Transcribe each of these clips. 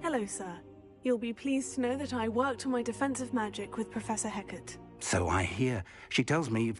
Hello, sir. You'll be pleased to know that I worked on my defensive magic with Professor Hecat. So I hear. She tells me you've...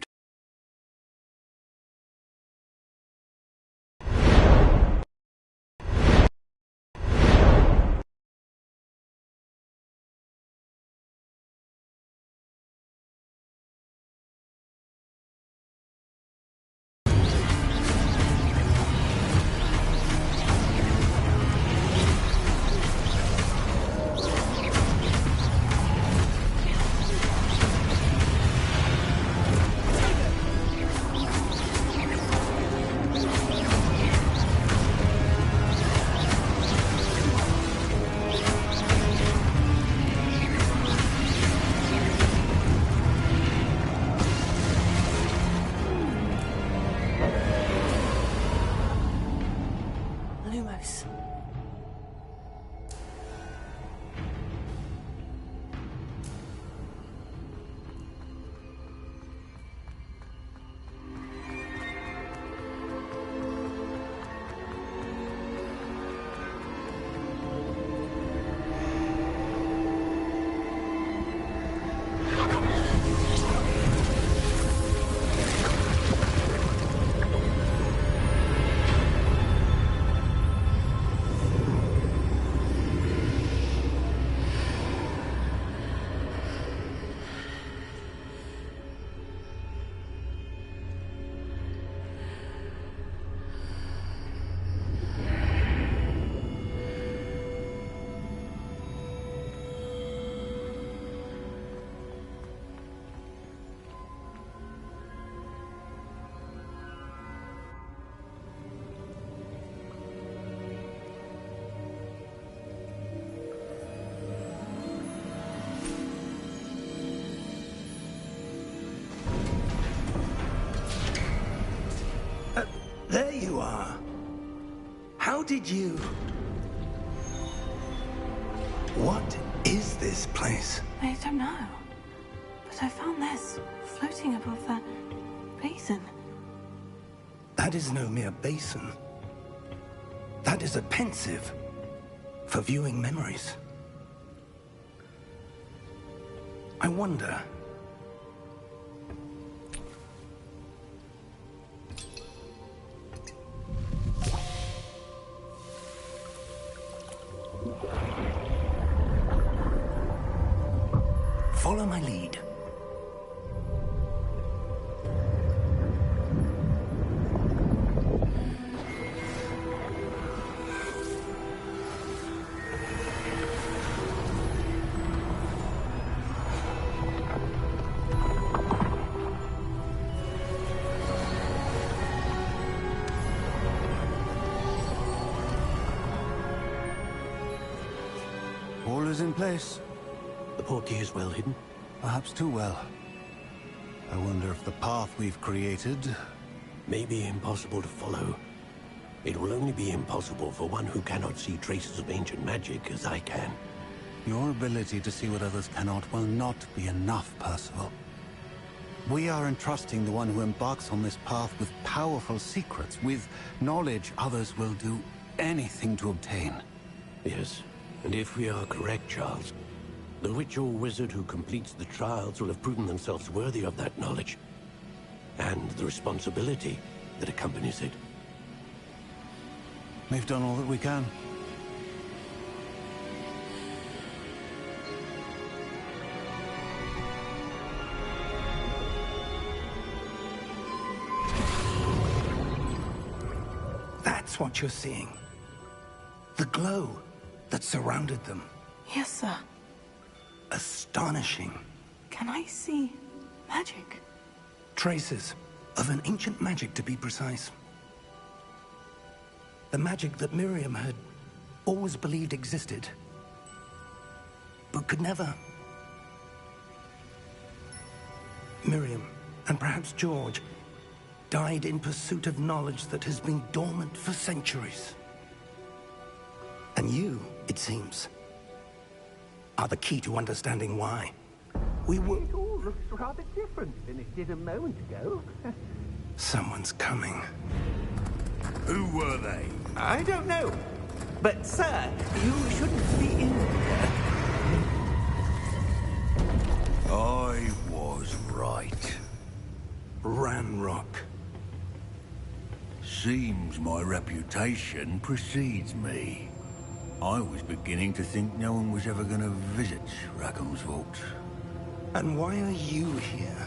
Lumos. There you are. How did you... What is this place? I don't know. But I found this floating above that basin. That is no mere basin. That is a pensive for viewing memories. I wonder... Follow my lead. All is in place. The portkey is well hidden? Perhaps too well. I wonder if the path we've created... May be impossible to follow. It will only be impossible for one who cannot see traces of ancient magic as I can. Your ability to see what others cannot will not be enough, Percival. We are entrusting the one who embarks on this path with powerful secrets, with knowledge others will do anything to obtain. Yes, and if we are correct, Charles, the witch or wizard who completes the trials will have proven themselves worthy of that knowledge, and the responsibility that accompanies it. We've done all that we can. That's what you're seeing. The glow that surrounded them. Yes, sir. Astonishing. Can I see magic? Traces of an ancient magic, to be precise. The magic that Miriam had always believed existed, but could never. Miriam, and perhaps George, died in pursuit of knowledge that has been dormant for centuries. And you, it seems, are the key to understanding why. We will... It all looks rather different than it did a moment ago. Someone's coming. Who were they? I don't know. But, sir, you shouldn't be in here. I was right. Ranrock. Seems my reputation precedes me. I was beginning to think no one was ever going to visit Rackham's Vault. And why are you here?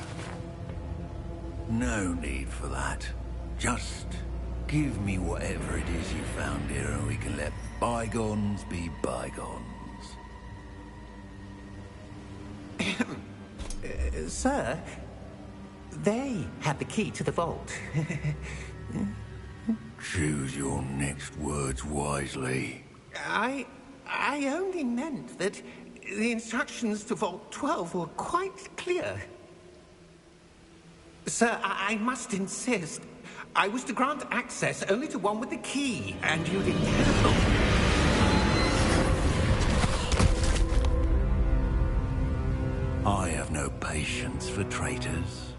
No need for that. Just give me whatever it is you found here and we can let bygones be bygones. Sir, they had the key to the vault. Choose your next words wisely. I only meant that the instructions to Vault 12 were quite clear. Sir, I must insist. I was to grant access only to one with the key, and you didn't have. I have no patience for traitors.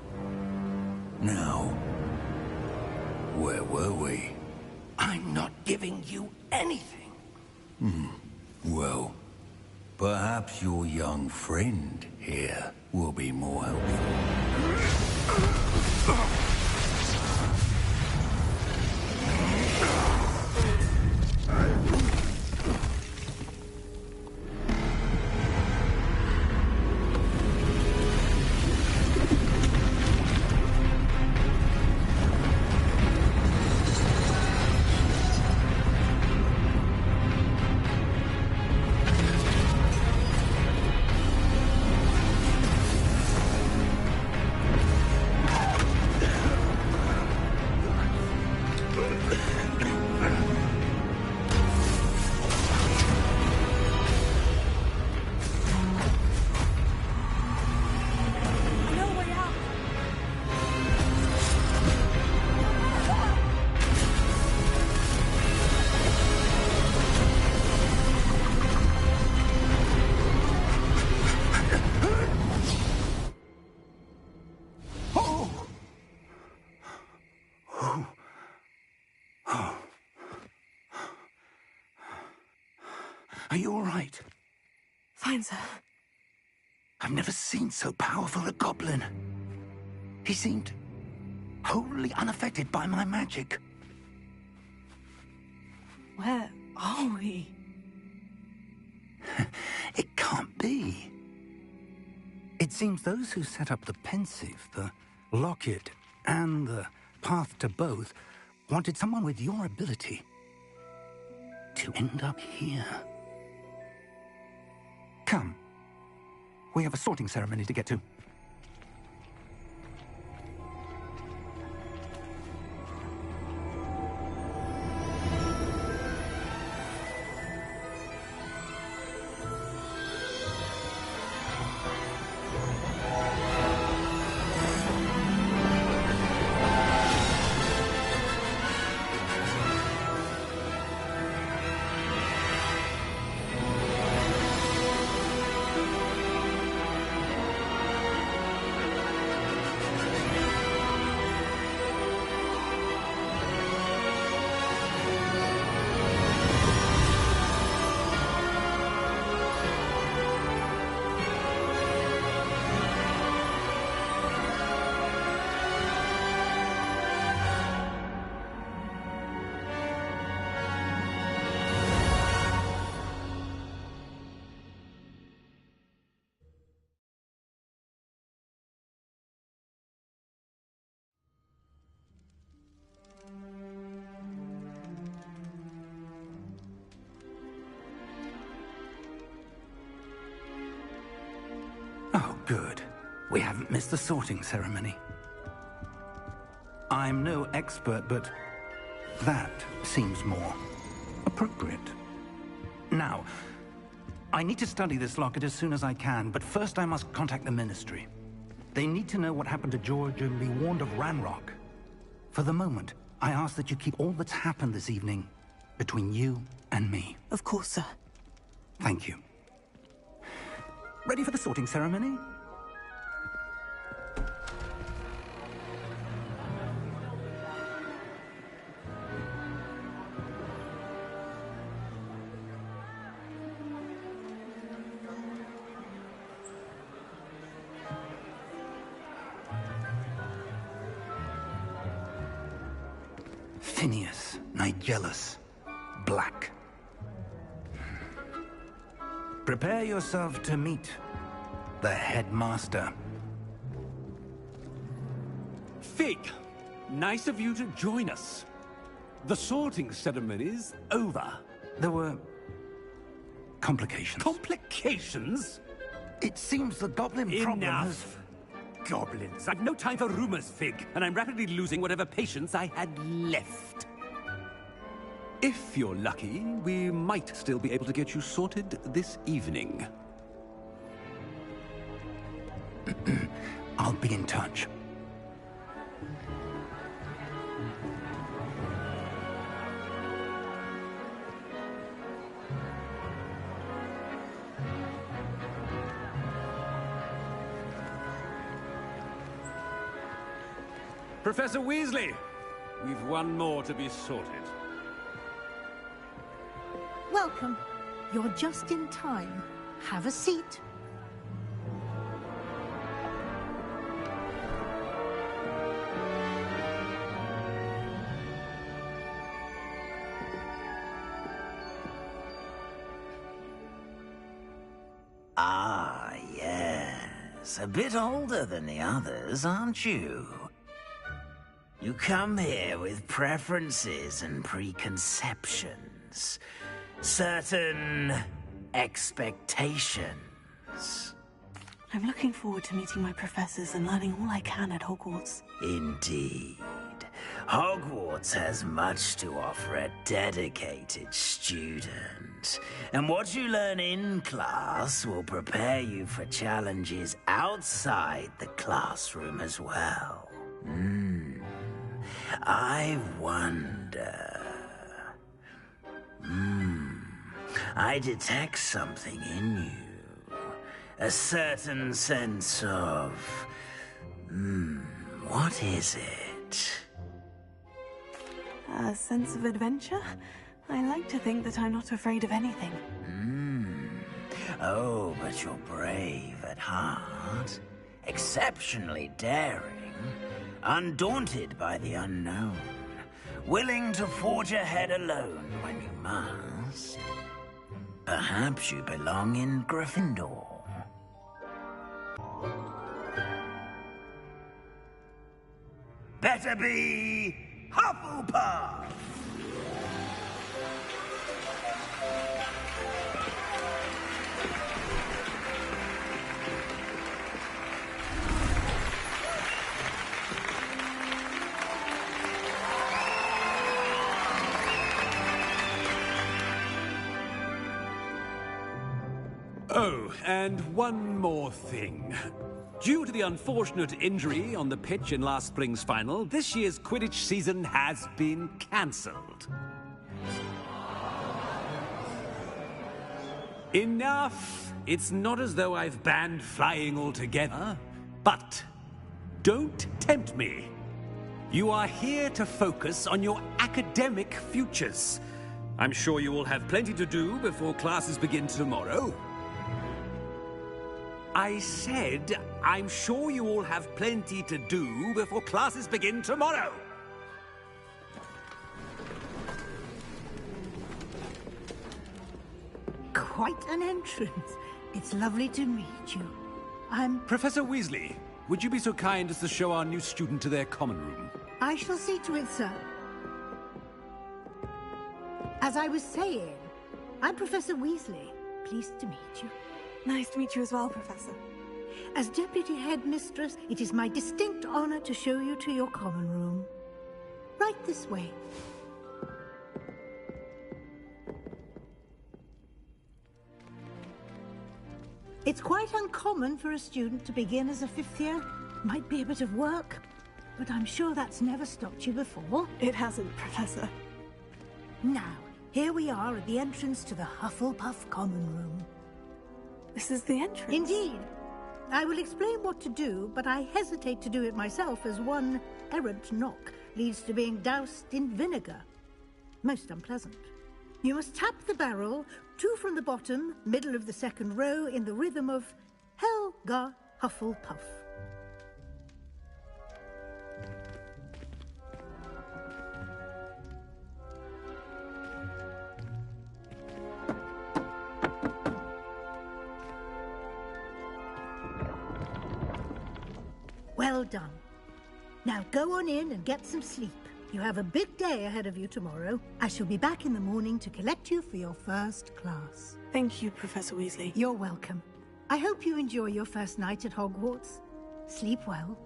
Now, where were we? I'm not giving you anything. Well, perhaps your young friend here will be more helpful. Are you all right? Fine, sir. I've never seen so powerful a goblin. He seemed wholly unaffected by my magic. Where are we? It can't be. It seems those who set up the Pensieve, the Locket, and the Path to Both wanted someone with your ability to end up here. Come. We have a sorting ceremony to get to. Oh, good. We haven't missed the sorting ceremony. I'm no expert, but that seems more appropriate. Now, I need to study this locket as soon as I can, but first I must contact the Ministry. They need to know what happened to George and be warned of Ranrock. For the moment, I ask that you keep all that's happened this evening between you and me. Of course, sir. Thank you. Ready for the sorting ceremony? Tinius, Nigellus, Black. Prepare yourself to meet the headmaster. Fig, nice of you to join us. The sorting ceremony's over. There were complications. Complications? It seems the goblin problem has... Enough! Goblins. I've no time for rumors, Fig, and I'm rapidly losing whatever patience I had left. If you're lucky, we might still be able to get you sorted this evening. I'll be in touch. Professor Weasley, we've one more to be sorted. Welcome. You're just in time. Have a seat. Ah, yes. A bit older than the others, aren't you? You come here with preferences and preconceptions. Certain expectations. I'm looking forward to meeting my professors and learning all I can at Hogwarts. Indeed. Hogwarts has much to offer a dedicated student. And what you learn in class will prepare you for challenges outside the classroom as well. I wonder... I detect something in you. A certain sense of... what is it? A sense of adventure? I like to think that I'm not afraid of anything. Oh, but you're brave at heart. Exceptionally daring. Undaunted by the unknown. Willing to forge ahead alone when you must. Perhaps you belong in Gryffindor. Better be Hufflepuff! Oh, and one more thing. Due to the unfortunate injury on the pitch in last spring's final, this year's Quidditch season has been cancelled. Enough! It's not as though I've banned flying altogether, but don't tempt me. You are here to focus on your academic futures. I'm sure you will have plenty to do before classes begin tomorrow. I said, I'm sure you all have plenty to do before classes begin tomorrow. Quite an entrance. It's lovely to meet you. Professor Weasley, would you be so kind as to show our new student to their common room? I shall see to it, sir. As I was saying, I'm Professor Weasley. Pleased to meet you. Nice to meet you as well, Professor. As Deputy Headmistress, it is my distinct honor to show you to your common room. Right this way. It's quite uncommon for a student to begin as a fifth year. Might be a bit of work, but I'm sure that's never stopped you before. It hasn't, Professor. Now, here we are at the entrance to the Hufflepuff common room. This is the entrance? Indeed. I will explain what to do, but I hesitate to do it myself as one errant knock leads to being doused in vinegar. Most unpleasant. You must tap the barrel, 2 from the bottom, middle of the second row, in the rhythm of Helga Hufflepuff. Well done. Now go on in and get some sleep. You have a big day ahead of you tomorrow. I shall be back in the morning to collect you for your first class. Thank you, Professor Weasley. You're welcome. I hope you enjoy your first night at Hogwarts. Sleep well.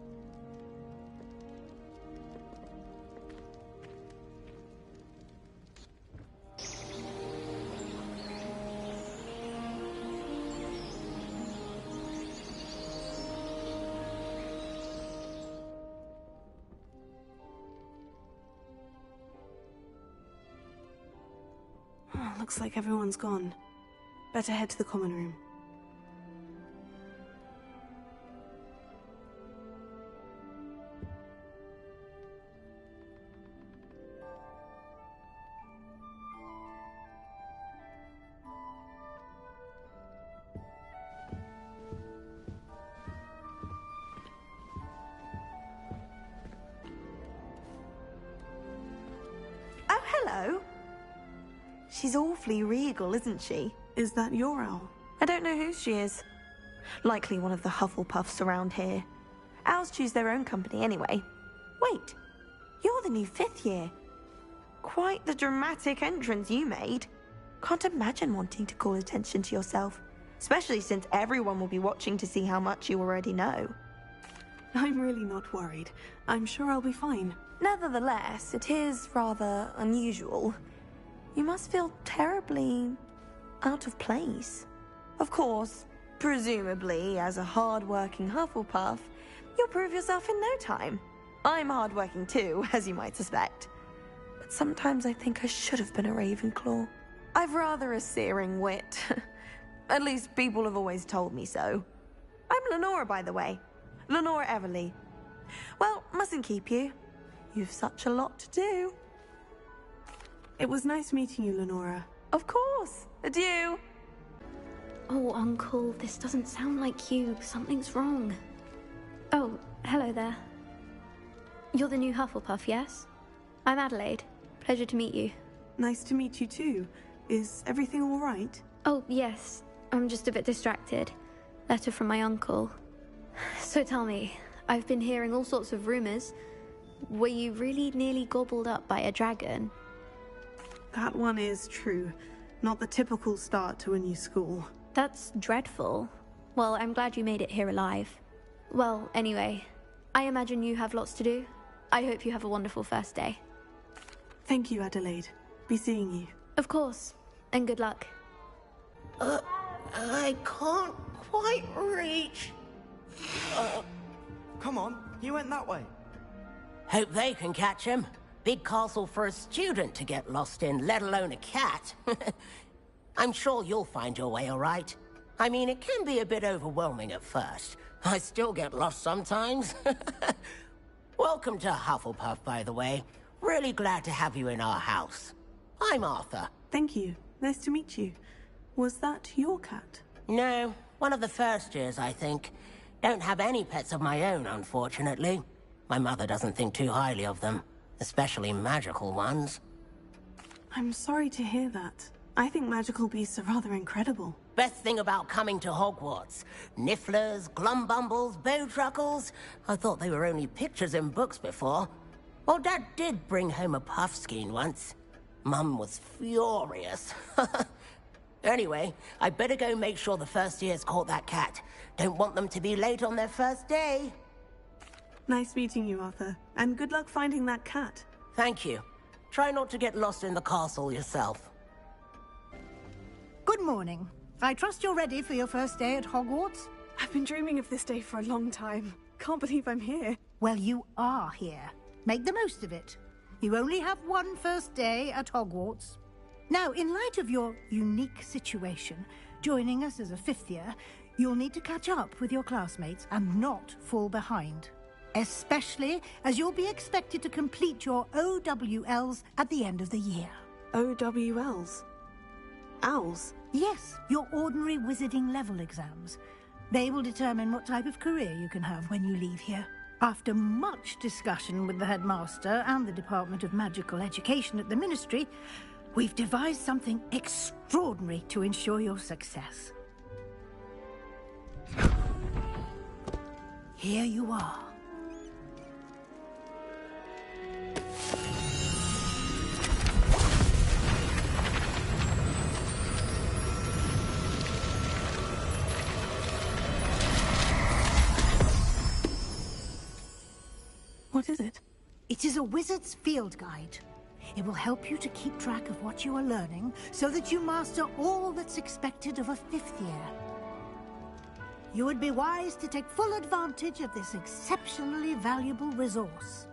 Looks like everyone's gone. Better head to the common room. Oh, hello. She's awfully regal, isn't she? Is that your owl? I don't know who she is. Likely one of the Hufflepuffs around here. Owls choose their own company anyway. Wait, you're the new 5th year. Quite the dramatic entrance you made. Can't imagine wanting to call attention to yourself, especially since everyone will be watching to see how much you already know. I'm really not worried. I'm sure I'll be fine. Nevertheless, it is rather unusual. You must feel terribly out of place. Of course, presumably, as a hard-working Hufflepuff, you'll prove yourself in no time. I'm hard-working too, as you might suspect. But sometimes I think I should have been a Ravenclaw. I've rather a searing wit. At least people have always told me so. I'm Lenora, by the way. Lenora Everly. Well, mustn't keep you. You've such a lot to do. It was nice meeting you, Lenora. Of course. Adieu. Oh, Uncle, this doesn't sound like you. Something's wrong. Oh, hello there. You're the new Hufflepuff, yes? I'm Adelaide. Pleasure to meet you. Nice to meet you too. Is everything all right? Oh, yes. I'm just a bit distracted. Letter from my uncle. So tell me, I've been hearing all sorts of rumors. Were you really nearly gobbled up by a dragon? That one is true. Not the typical start to a new school. That's dreadful. Well, I'm glad you made it here alive. Well, anyway, I imagine you have lots to do. I hope you have a wonderful first day. Thank you, Adelaide. Be seeing you. Of course. And good luck. I can't quite reach. Come on, you went that way. Hope they can catch him. Big castle for a student to get lost in, let alone a cat. I'm sure you'll find your way all right. I mean, it can be a bit overwhelming at first. I still get lost sometimes. Welcome to Hufflepuff, by the way. Really glad to have you in our house. I'm Arthur. Thank you. Nice to meet you. Was that your cat? No, one of the first years, I think. Don't have any pets of my own, unfortunately. My mother doesn't think too highly of them, especially magical ones. I'm sorry to hear that. I think magical beasts are rather incredible. Best thing about coming to Hogwarts. Nifflers, Glumbumbles, Bowtruckles. I thought they were only pictures in books before. Well, Dad did bring home a Puffskein once. Mum was furious. Anyway, I better go make sure the first years caught that cat. Don't want them to be late on their first day. Nice meeting you, Arthur. And good luck finding that cat. Thank you. Try not to get lost in the castle yourself. Good morning. I trust you're ready for your first day at Hogwarts? I've been dreaming of this day for a long time. Can't believe I'm here. Well, you are here. Make the most of it. You only have one first day at Hogwarts. Now, in light of your unique situation, joining us as a 5th year, you'll need to catch up with your classmates and not fall behind. Especially as you'll be expected to complete your OWLs at the end of the year. OWLs? Owls? Yes, your ordinary wizarding level exams. They will determine what type of career you can have when you leave here. After much discussion with the headmaster and the Department of Magical Education at the Ministry, we've devised something extraordinary to ensure your success. Here you are. is a wizard's field guide. It will help you to keep track of what you are learning so that you master all that's expected of a 5th year. You would be wise to take full advantage of this exceptionally valuable resource.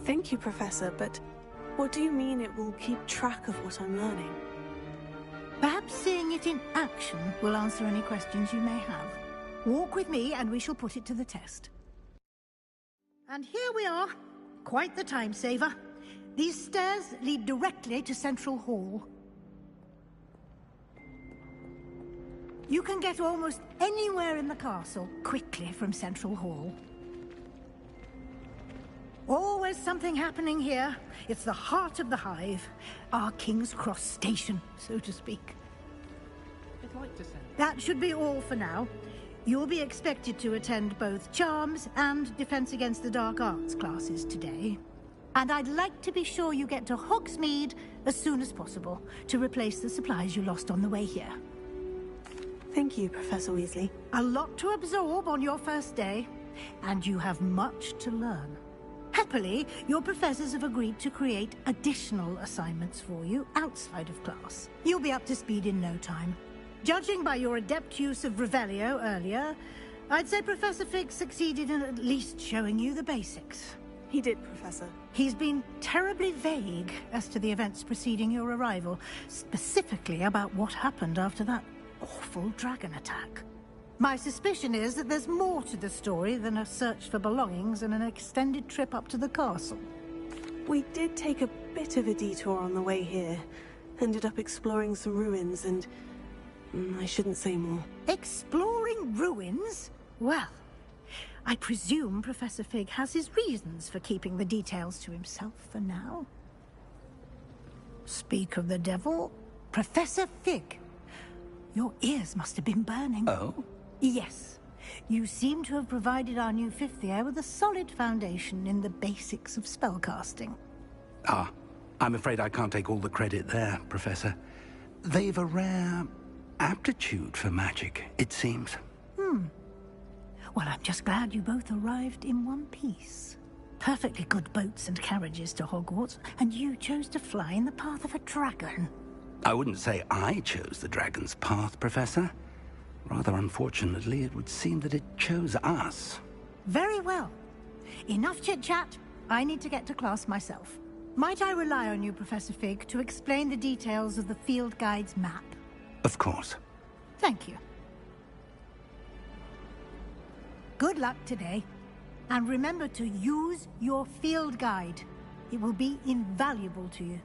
Thank you, Professor, but what do you mean it will keep track of what I'm learning? Perhaps seeing it in action will answer any questions you may have. Walk with me and we shall put it to the test. And here we are. Quite the time saver. These stairs lead directly to Central Hall. You can get almost anywhere in the castle quickly from Central Hall. Always something happening here. It's the heart of the Hive. Our King's Cross station, so to speak. I'd like to send... That should be all for now. You'll be expected to attend both Charms and Defense Against the Dark Arts classes today. And I'd like to be sure you get to Hogsmeade as soon as possible to replace the supplies you lost on the way here. Thank you, Professor Weasley. A lot to absorb on your first day, and you have much to learn. Happily, your professors have agreed to create additional assignments for you outside of class. You'll be up to speed in no time. Judging by your adept use of Revelio earlier, I'd say Professor Fig succeeded in at least showing you the basics. He did, Professor. He's been terribly vague as to the events preceding your arrival, specifically about what happened after that awful dragon attack. My suspicion is that there's more to the story than a search for belongings and an extended trip up to the castle. We did take a bit of a detour on the way here. Ended up exploring some ruins and... I shouldn't say more. Exploring ruins? Well, I presume Professor Fig has his reasons for keeping the details to himself for now. Speak of the devil, Professor Fig. Your ears must have been burning. Oh? Yes. You seem to have provided our new 5th year with a solid foundation in the basics of spellcasting. Ah, I'm afraid I can't take all the credit there, Professor. They've a rare aptitude for magic, it seems. Well, I'm just glad you both arrived in one piece. Perfectly good boats and carriages to Hogwarts, and you chose to fly in the path of a dragon. I wouldn't say I chose the dragon's path, Professor. Rather unfortunately, it would seem that it chose us. Very well. Enough chit-chat. I need to get to class myself. Might I rely on you, Professor Fig, to explain the details of the field guide's map? Of course. Thank you. Good luck today. And remember to use your field guide. It will be invaluable to you.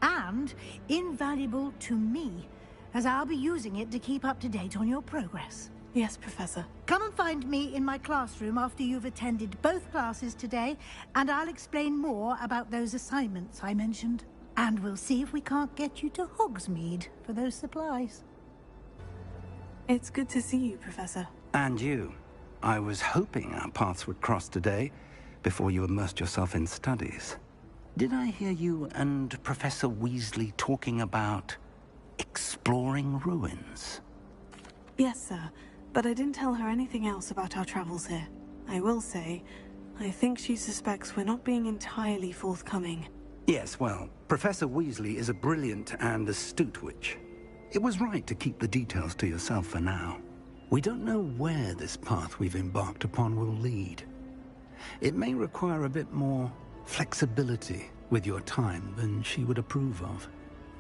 And invaluable to me, as I'll be using it to keep up to date on your progress. Yes, Professor. Come and find me in my classroom after you've attended both classes today, and I'll explain more about those assignments I mentioned. And we'll see if we can't get you to Hogsmeade for those supplies. It's good to see you, Professor. And you. I was hoping our paths would cross today, before you immersed yourself in studies. Did I hear you and Professor Weasley talking about exploring ruins? Yes, sir. But I didn't tell her anything else about our travels here. I will say, I think she suspects we're not being entirely forthcoming. Yes, well, Professor Weasley is a brilliant and astute witch. It was right to keep the details to yourself for now. We don't know where this path we've embarked upon will lead. It may require a bit more flexibility with your time than she would approve of.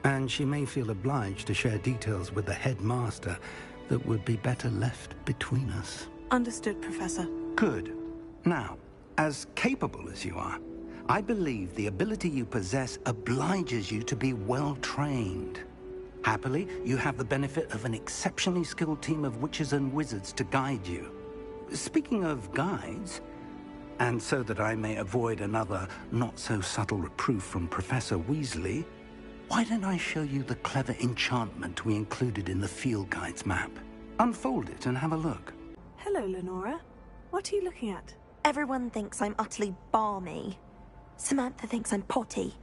And she may feel obliged to share details with the headmaster that would be better left between us. Understood, Professor. Good. Now, as capable as you are, I believe the ability you possess obliges you to be well-trained. Happily, you have the benefit of an exceptionally skilled team of witches and wizards to guide you. Speaking of guides, and so that I may avoid another not-so-subtle reproof from Professor Weasley, why don't I show you the clever enchantment we included in the field guide's map? Unfold it and have a look. Hello, Lenora. What are you looking at? Everyone thinks I'm utterly balmy. Samantha thinks I'm potty.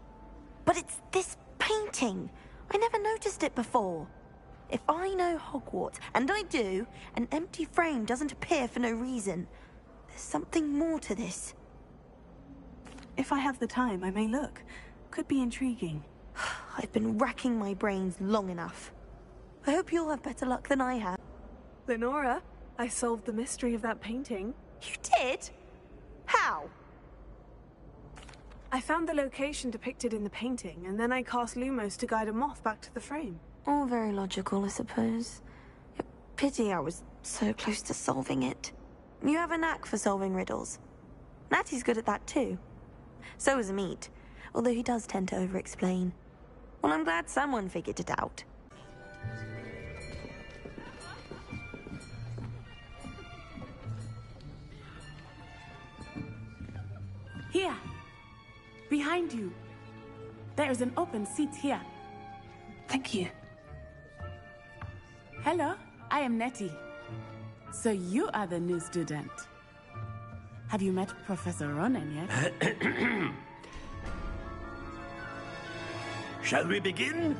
But it's this painting. I never noticed it before. If I know Hogwarts, and I do, an empty frame doesn't appear for no reason. There's something more to this. If I have the time, I may look. Could be intriguing. I've been racking my brains long enough. I hope you'll have better luck than I have. Lenora, I solved the mystery of that painting. You did? How? I found the location depicted in the painting, and then I cast Lumos to guide a moth back to the frame. All very logical, I suppose. Pity I was so close to solving it. You have a knack for solving riddles. Natty's good at that too. So is Amit, although he does tend to over-explain. Well, I'm glad someone figured it out. Here. Behind you. There is an open seat here. Thank you. Hello, I am Nettie. So you are the new student. Have you met Professor Ronen yet? Shall we begin?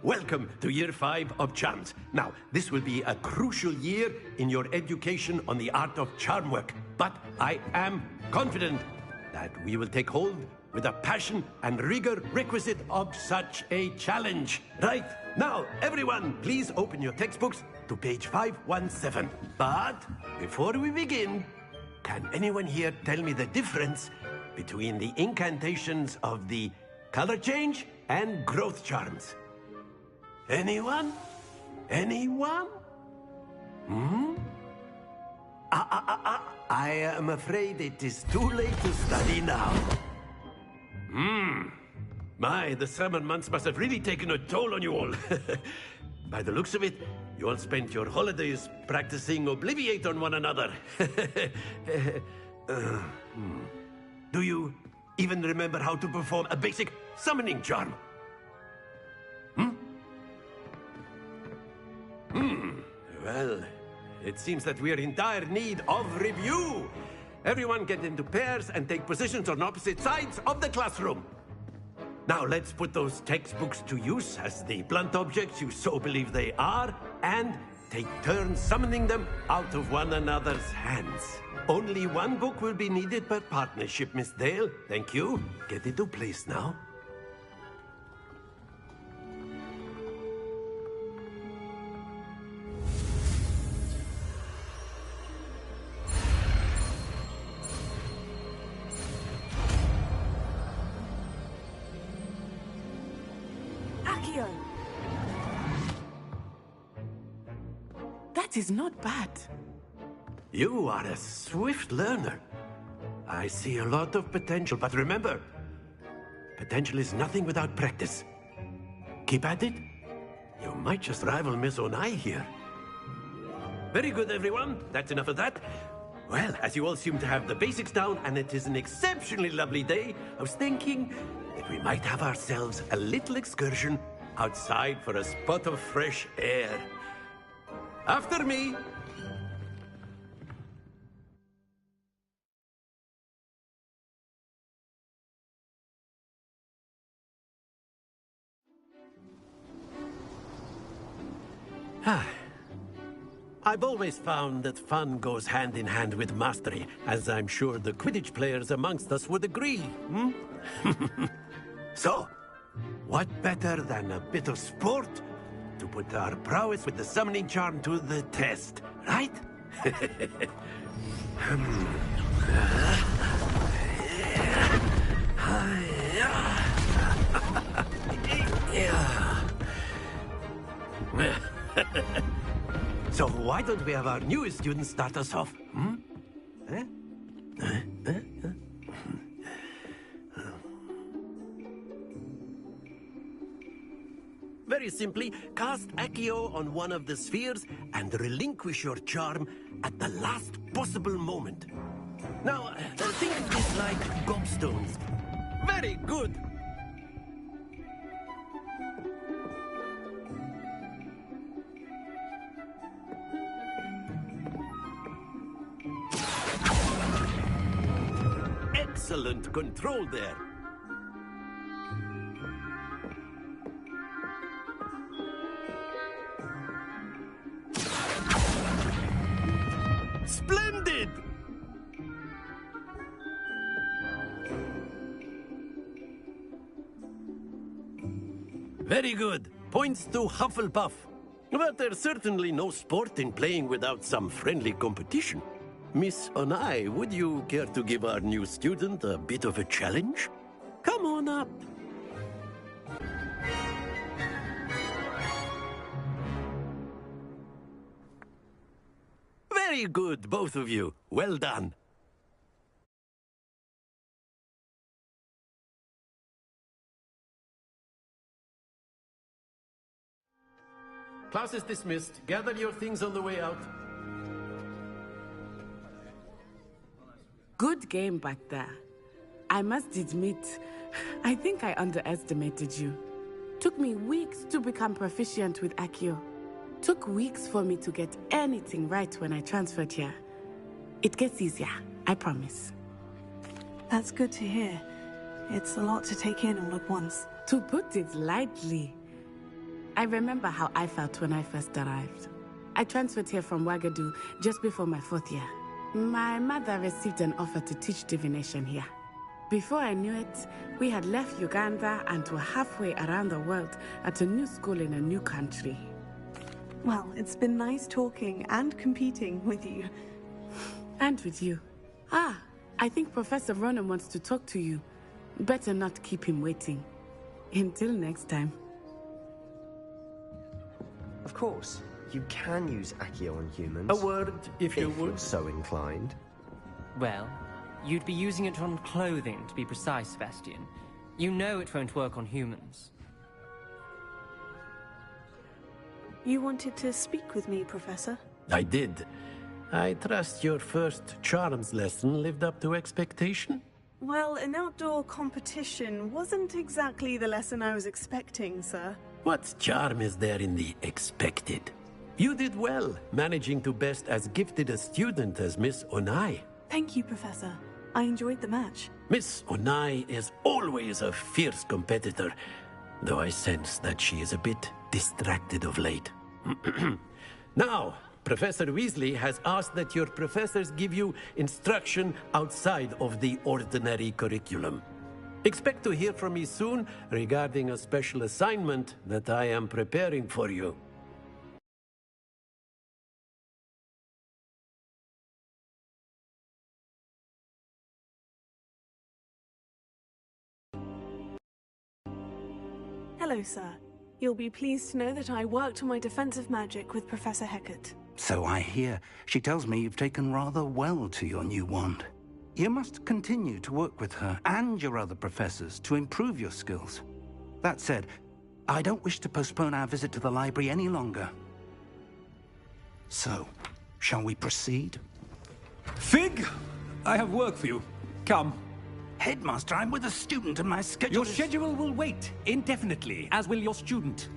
Welcome to Year 5 of Charms. Now, this will be a crucial year in your education on the art of charm work. But I am confident that we will take hold with the passion and rigor requisite of such a challenge. Right, now, everyone, please open your textbooks to page 517. But before we begin, can anyone here tell me the difference between the incantations of the color change and growth charms? Anyone? Anyone? I am afraid it is too late to study now. My, the summer months must have really taken a toll on you all. By the looks of it, you all spent your holidays practicing Obliviate on one another. Do you even remember how to perform a basic summoning charm? Well, it seems that we are in dire need of review. Everyone get into pairs and take positions on opposite sides of the classroom. Now let's put those textbooks to use as the blunt objects you so believe they are, and take turns summoning them out of one another's hands. Only one book will be needed per partnership, Miss Dale. Thank you. Get into place now. That is not bad. You are a swift learner. I see a lot of potential, but remember, potential is nothing without practice. Keep at it. You might just rival Miss Onai here. Very good, everyone. That's enough of that. Well, as you all seem to have the basics down, and it is an exceptionally lovely day, I was thinking that we might have ourselves a little excursion outside for a spot of fresh air. After me. I've always found that fun goes hand in hand with mastery, as I'm sure the Quidditch players amongst us would agree. So, what better than a bit of sport to put our prowess with the summoning charm to the test, right? So why don't we have our newest student start us off? Very simply, cast Accio on one of the spheres and relinquish your charm at the last possible moment. Now, think of this like gobstones. Very good! Excellent control there. Very good. Points to Hufflepuff. But there's certainly no sport in playing without some friendly competition. Miss Onai, would you care to give our new student a bit of a challenge? Come on up. Very good, both of you. Well done. Class is dismissed. Gather your things on the way out. Good game back there. I must admit, I think I underestimated you. Took me weeks to become proficient with Accio. Took weeks for me to get anything right when I transferred here. It gets easier, I promise. That's good to hear. It's a lot to take in all at once. To put it lightly, I remember how I felt when I first arrived. I transferred here from Wagadu just before my 4th year. My mother received an offer to teach divination here. Before I knew it, we had left Uganda and were halfway around the world at a new school in a new country. Well, it's been nice talking and competing with you. And with you. Ah, I think Professor Ronen wants to talk to you. Better not keep him waiting. Until next time. Of course, you can use Accio on humans. A word, if you would. You're so inclined. Well, you'd be using it on clothing, to be precise, Sebastian. You know it won't work on humans. You wanted to speak with me, Professor? I did. I trust your first charms lesson lived up to expectation? Well, an outdoor competition wasn't exactly the lesson I was expecting, sir. What charm is there in the expected? You did well, managing to best as gifted a student as Miss Onai. Thank you, Professor. I enjoyed the match. Miss Onai is always a fierce competitor, though I sense that she is a bit distracted of late. Now, Professor Weasley has asked that your professors give you instruction outside of the ordinary curriculum. Expect to hear from me soon regarding a special assignment that I am preparing for you. Hello, sir. You'll be pleased to know that I worked on my defensive magic with Professor Hecat. So I hear. She tells me you've taken rather well to your new wand. You must continue to work with her and your other professors to improve your skills. That said, I don't wish to postpone our visit to the library any longer. So, shall we proceed? Fig, I have work for you. Come. Headmaster, I'm with a student and my schedule Your schedule will wait indefinitely, as will your student.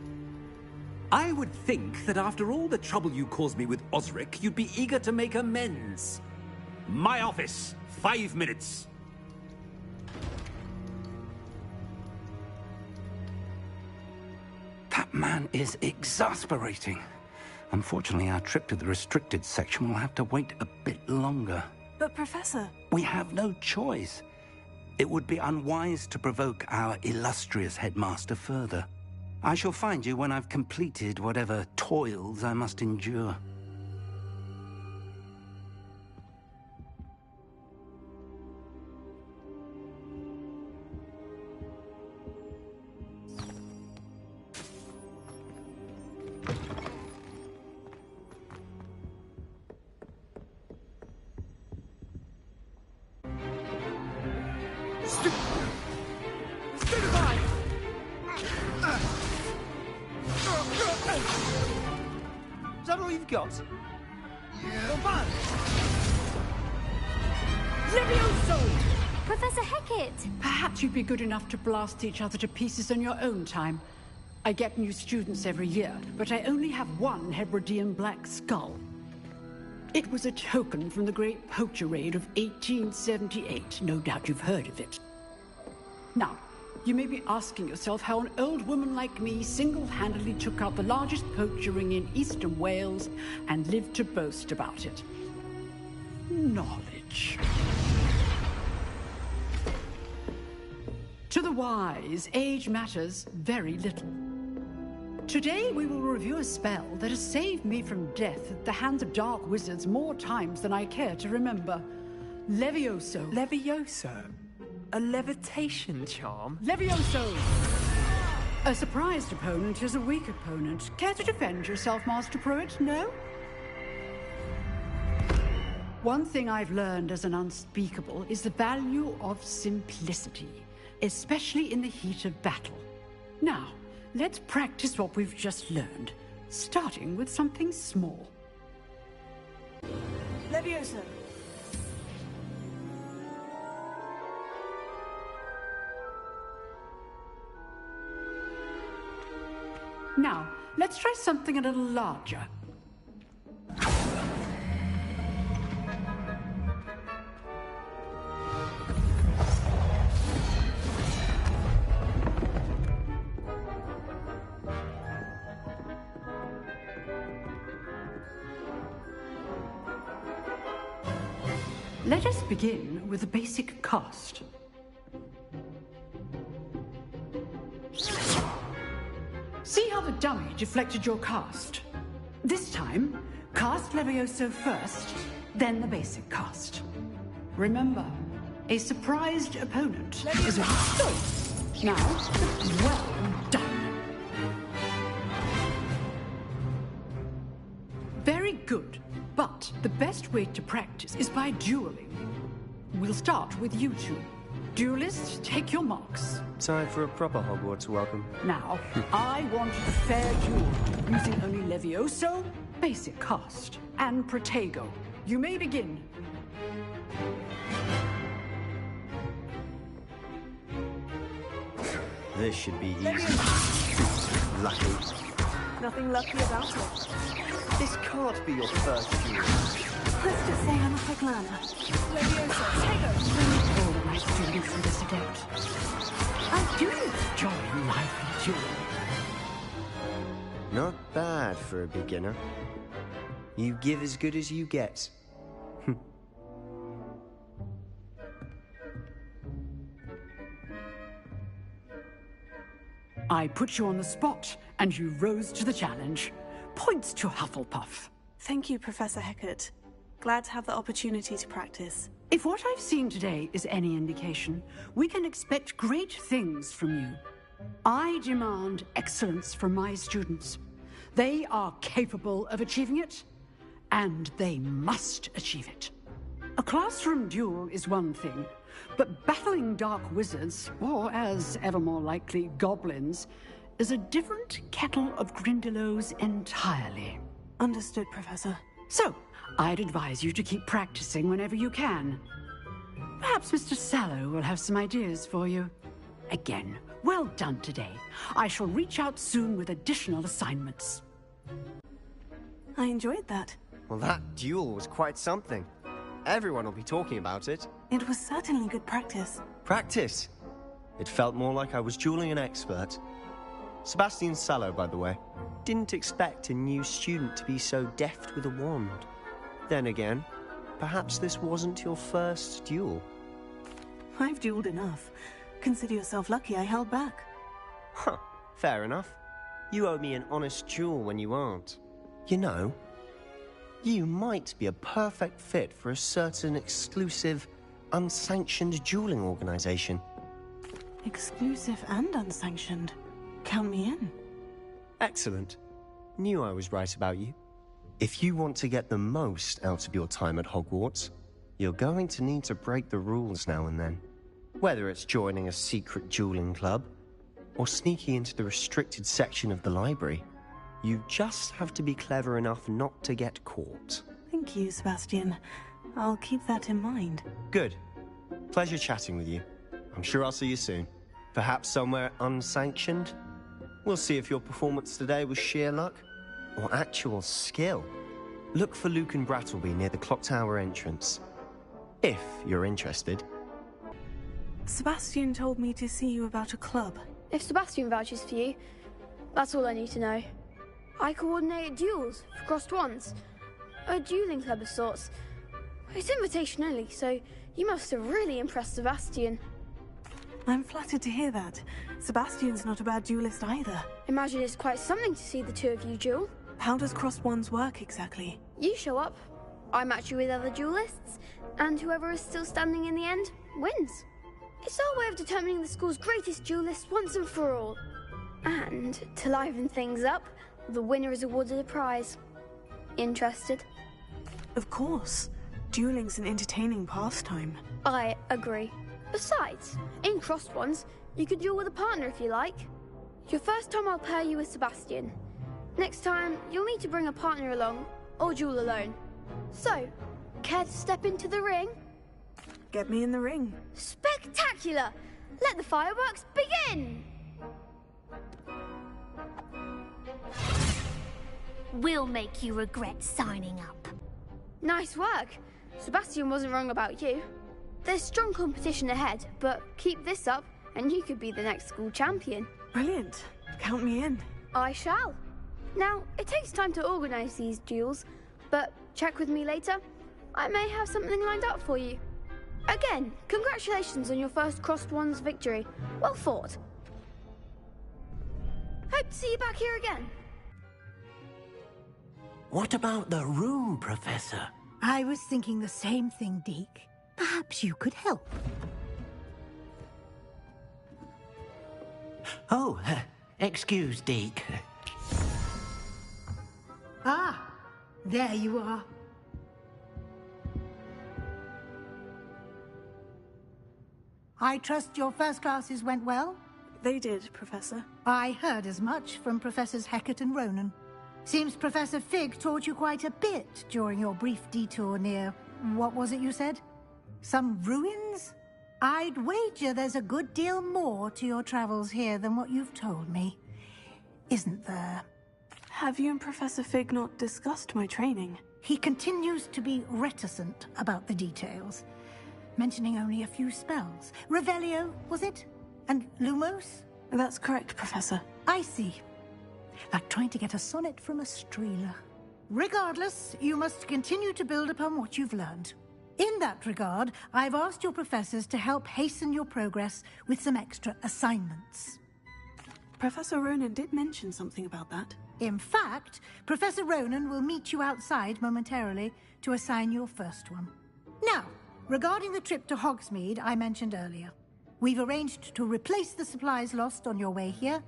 I would think that after all the trouble you caused me with Osric, you'd be eager to make amends. My office, 5 minutes. That man is exasperating. Unfortunately, our trip to the restricted section will have to wait a bit longer. But, Professor... We have no choice. It would be unwise to provoke our illustrious headmaster further. I shall find you when I've completed whatever toils I must endure. Is that all you've got? Yeah. Levioso! Professor Hecat! Perhaps you'd be good enough to blast each other to pieces on your own time. I get new students every year, but I only have one Hebridean black skull. It was a token from the Great Poacher Raid of 1878. No doubt you've heard of it. Now, you may be asking yourself how an old woman like me single-handedly took out the largest poacher ring in eastern Wales and lived to boast about it. Knowledge. To the wise, age matters very little. Today we will review a spell that has saved me from death at the hands of dark wizards more times than I care to remember. Levioso. Levioso? A levitation charm? Levioso! A surprised opponent is a weak opponent. Care to defend yourself, Master Pruitt? No? One thing I've learned as an unspeakable is the value of simplicity, especially in the heat of battle. Now, let's practice what we've just learned, starting with something small. Levioso. Now, let's try something a little larger. Let us begin with a basic cast. See how the dummy deflected your cast? This time, cast Levioso first, then the basic cast. Remember, a surprised opponent is a good. Now, well done. Very good, but the best way to practice is by dueling. We'll start with you two. Duelists, take your marks. Time for a proper Hogwarts welcome. Now, I want a fair duel, using only Levioso, basic cast, and Protego. You may begin. This should be easy. Lucky. Nothing lucky about it. This can't be your first duel. Let's just say I'm a quick learner. Levioso, take All my students from this adept. I do enjoy lively dueling. Not bad for a beginner. You give as good as you get. I put you on the spot, and you rose to the challenge. Points to Hufflepuff. Thank you, Professor Hecat. Glad to have the opportunity to practice. If what I've seen today is any indication, we can expect great things from you. I demand excellence from my students. They are capable of achieving it, and they must achieve it. A classroom duel is one thing, but battling dark wizards, or as ever more likely, goblins, is a different kettle of Grindylows entirely. Understood, Professor. So, I'd advise you to keep practicing whenever you can. Perhaps Mr. Sallow will have some ideas for you. Again, well done today. I shall reach out soon with additional assignments. I enjoyed that. Well, that duel was quite something. Everyone will be talking about it. It was certainly good practice. Practice? It felt more like I was dueling an expert. Sebastian Sallow, by the way. Didn't expect a new student to be so deft with a wand. Then again, perhaps this wasn't your first duel. I've dueled enough. Consider yourself lucky I held back. Huh, fair enough. You owe me an honest duel when you aren't. You know, you might be a perfect fit for a certain exclusive, unsanctioned dueling organization. Exclusive and unsanctioned. Count me in. Excellent. Knew I was right about you. If you want to get the most out of your time at Hogwarts, you're going to need to break the rules now and then. Whether it's joining a secret dueling club, or sneaking into the restricted section of the library, you just have to be clever enough not to get caught. Thank you, Sebastian. I'll keep that in mind. Good. Pleasure chatting with you. I'm sure I'll see you soon. Perhaps somewhere unsanctioned? We'll see if your performance today was sheer luck or actual skill. Look for Lucan Brattleby near the Clock Tower entrance, if you're interested. Sebastian told me to see you about a club. If Sebastian vouches for you, that's all I need to know. I coordinate duels for crossed wands. A dueling club of sorts. It's invitation only, so you must have really impressed Sebastian. I'm flattered to hear that. Sebastian's not a bad duelist either. Imagine it's quite something to see the two of you duel. How does crossed wands work exactly? You show up, I match you with other duelists, and whoever is still standing in the end wins. It's our way of determining the school's greatest duelist once and for all. And to liven things up, the winner is awarded a prize. Interested? Of course. Dueling's an entertaining pastime. I agree. Besides, in crossed ones, you could duel with a partner if you like. Your first time I'll pair you with Sebastian. Next time, you'll need to bring a partner along, or duel alone. So, care to step into the ring? Get me in the ring. Spectacular! Let the fireworks begin! We'll make you regret signing up. Nice work. Sebastian wasn't wrong about you. There's strong competition ahead, but keep this up and you could be the next school champion. Brilliant. Count me in. I shall. Now, it takes time to organise these duels, but check with me later. I may have something lined up for you. Again, congratulations on your first crossed wands victory. Well fought. Hope to see you back here again. What about the room, Professor? I was thinking the same thing, Deke. Perhaps you could help. Oh, excuse, Deke. Ah, there you are. I trust your first classes went well? They did, Professor. I heard as much from Professors Hecat and Ronan. Seems Professor Fig taught you quite a bit during your brief detour near... what was it you said? Some ruins? I'd wager there's a good deal more to your travels here than what you've told me. Isn't there? Have you and Professor Fig not discussed my training? He continues to be reticent about the details, mentioning only a few spells. Revelio, was it? And Lumos? That's correct, Professor. I see. Like trying to get a sonnet from a Streeler. Regardless, you must continue to build upon what you've learned. In that regard, I've asked your professors to help hasten your progress with some extra assignments. Professor Ronan did mention something about that. In fact, Professor Ronan will meet you outside momentarily to assign your first one. Now, regarding the trip to Hogsmeade I mentioned earlier, we've arranged to replace the supplies lost on your way here,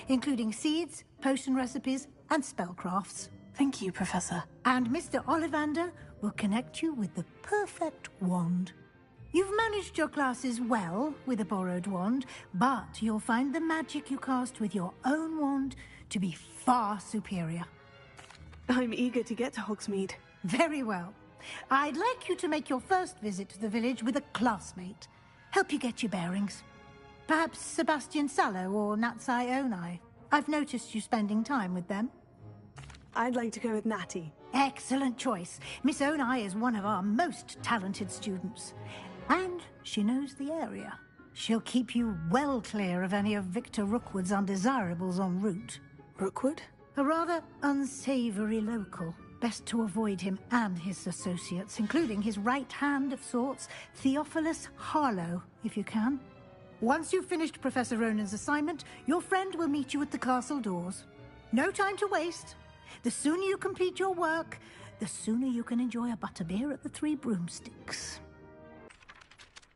including seeds, potion recipes, and spellcrafts. Thank you, Professor. And Mr. Ollivander will connect you with the perfect wand. You've managed your classes well with a borrowed wand, but you'll find the magic you cast with your own wand to be far superior. I'm eager to get to Hogsmeade. Very well. I'd like you to make your first visit to the village with a classmate. Help you get your bearings. Perhaps Sebastian Sallow or Natsai Onai. I've noticed you spending time with them. I'd like to go with Natty. Excellent choice. Miss Onai is one of our most talented students. And she knows the area. She'll keep you well clear of any of Victor Rookwood's undesirables en route. Rookwood? A rather unsavory local. Best to avoid him and his associates, including his right hand of sorts, Theophilus Harlow, if you can. Once you've finished Professor Ronan's assignment, your friend will meet you at the castle doors. No time to waste. The sooner you complete your work, the sooner you can enjoy a butterbeer at the Three Broomsticks.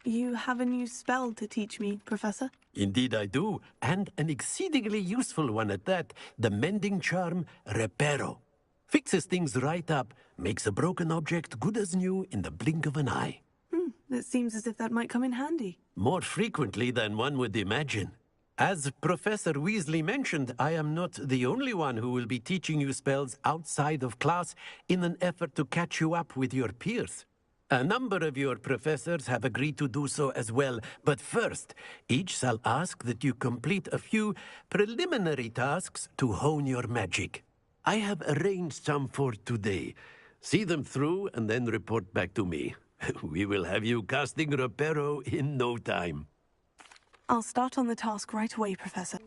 You have a new spell to teach me, Professor? Indeed I do, and an exceedingly useful one at that. The mending charm, Reparo. Fixes things right up, makes a broken object good as new in the blink of an eye. It seems as if that might come in handy. More frequently than one would imagine. As Professor Weasley mentioned, I am not the only one who will be teaching you spells outside of class in an effort to catch you up with your peers. A number of your professors have agreed to do so as well, but first, each shall ask that you complete a few preliminary tasks to hone your magic. I have arranged some for today. See them through and then report back to me. We will have you casting Reparo in no time. I'll start on the task right away, Professor.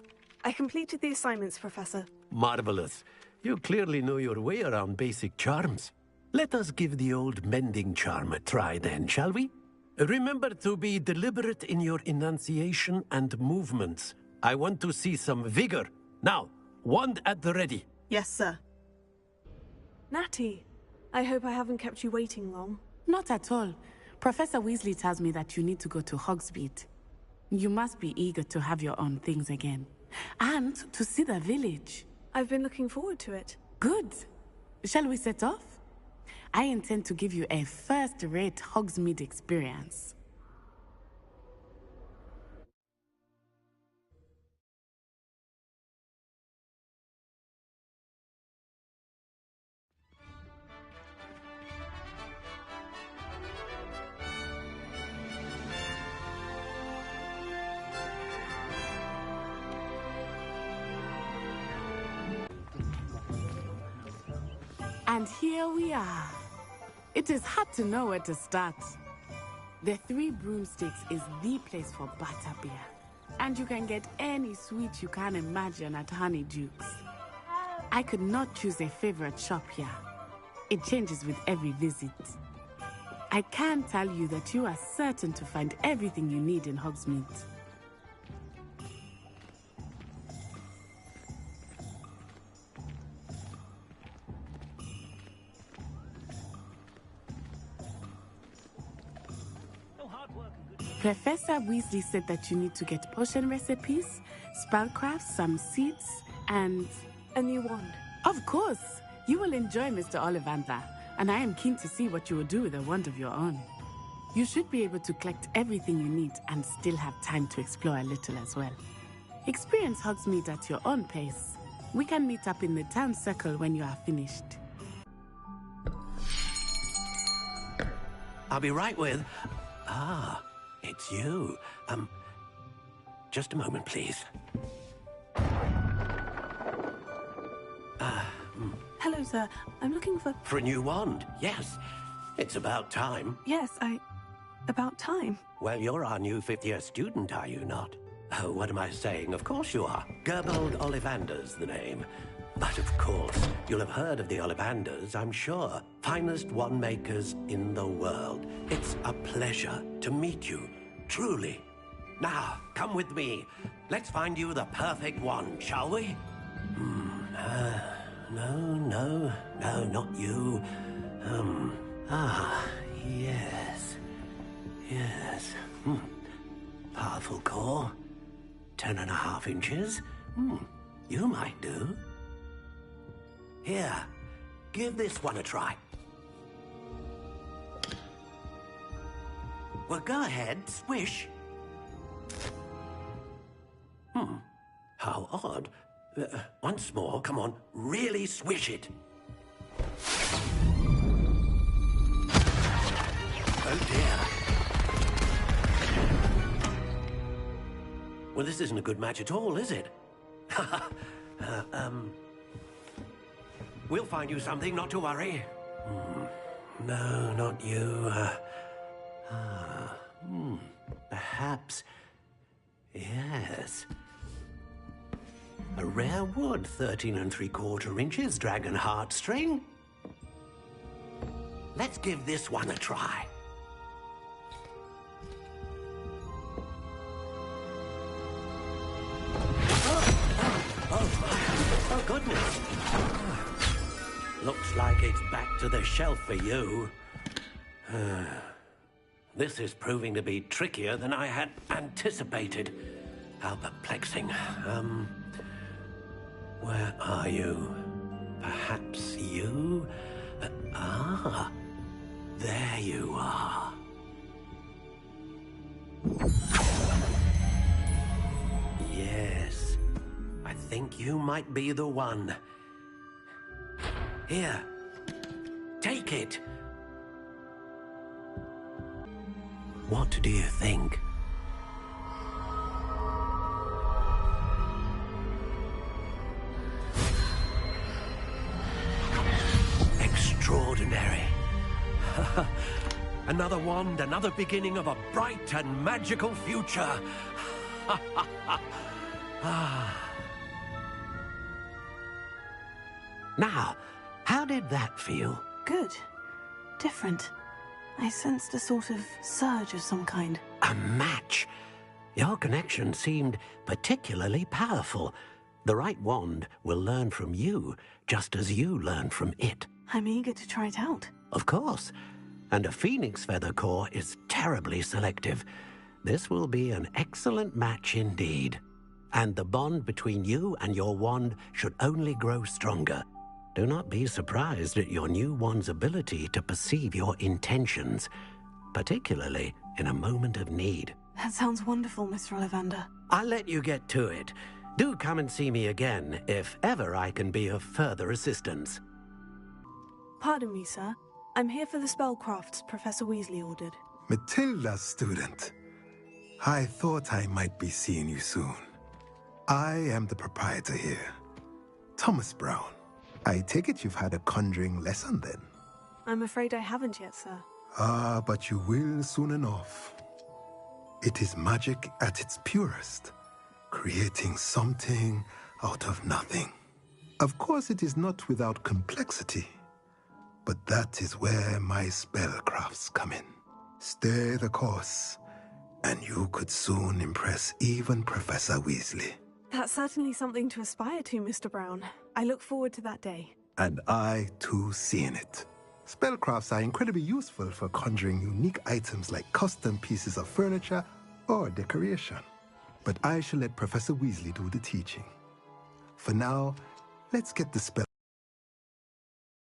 I completed the assignments, Professor. Marvelous. You clearly know your way around basic charms. Let us give the old mending charm a try then, shall we? Remember to be deliberate in your enunciation and movements. I want to see some vigor. Now, wand at the ready. Yes, sir. Natty, I hope I haven't kept you waiting long. Not at all. Professor Weasley tells me that you need to go to Hogsmeade. You must be eager to have your own things again. And to see the village. I've been looking forward to it. Good. Shall we set off? I intend to give you a first-rate Hogsmeade experience. And here we are. It is hard to know where to start. The Three Broomsticks is the place for butterbeer. And you can get any sweet you can imagine at Honeydukes. I could not choose a favorite shop here. It changes with every visit. I can tell you that you are certain to find everything you need in Hogsmeade. Professor Weasley said that you need to get potion recipes, spellcraft, some seeds, and a new wand. Of course! You will enjoy Mr. Ollivander, and I am keen to see what you will do with a wand of your own. You should be able to collect everything you need and still have time to explore a little as well. Experience Hogsmeade at your own pace. We can meet up in the town circle when you are finished. I'll be right with... Ah, it's you. Just a moment, please. Hello, sir. I'm looking for... For a new wand, yes. It's about time. Yes, about time. Well, you're our new fifth-year student, are you not? Oh, what am I saying? Of course you are. Gerbold Ollivander's the name. But of course, you'll have heard of the Ollivanders, I'm sure. Finest wand makers in the world. It's a pleasure to meet you, truly. Now, come with me. Let's find you the perfect wand, shall we? No, not you. Yes. Powerful core. 10.5 inches. You might do. Here, give this one a try. Well, go ahead, swish. How odd. Once more, come on, really swish it. Oh dear. Well, this isn't a good match at all, is it? We'll find you something, not to worry. No, not you. Perhaps... Yes. A rare wood, 13 3/4 inches, dragon heartstring. Let's give this one a try. Oh, goodness. Looks like it's back to the shelf for you. This is proving to be trickier than I had anticipated. How perplexing. Where are you? Perhaps you? There you are. Yes, I think you might be the one. Here, take it. What do you think? Extraordinary. Another wand, another beginning of a bright and magical future. Now, how did that feel? Good. Different. I sensed a sort of surge of some kind. A match? Your connection seemed particularly powerful. The right wand will learn from you, just as you learn from it. I'm eager to try it out. Of course. And a phoenix feather core is terribly selective. This will be an excellent match indeed. And the bond between you and your wand should only grow stronger. Do not be surprised at your new wand's ability to perceive your intentions, particularly in a moment of need. That sounds wonderful, Mr. Ollivander. I'll let you get to it. Do come and see me again if ever I can be of further assistance. Pardon me, sir. I'm here for the spellcrafts Professor Weasley ordered. Matilda's student. I thought I might be seeing you soon. I am the proprietor here, Thomas Brown. I take it you've had a conjuring lesson then? I'm afraid I haven't yet, sir. Ah, but you will soon enough. It is magic at its purest, creating something out of nothing. Of course, it is not without complexity, but that is where my spellcrafts come in. Stay the course, and you could soon impress even Professor Weasley. That's certainly something to aspire to, Mr. Brown. I look forward to that day. And I, too, seeing it. Spellcrafts are incredibly useful for conjuring unique items like custom pieces of furniture or decoration. But I shall let Professor Weasley do the teaching. For now, let's get the spell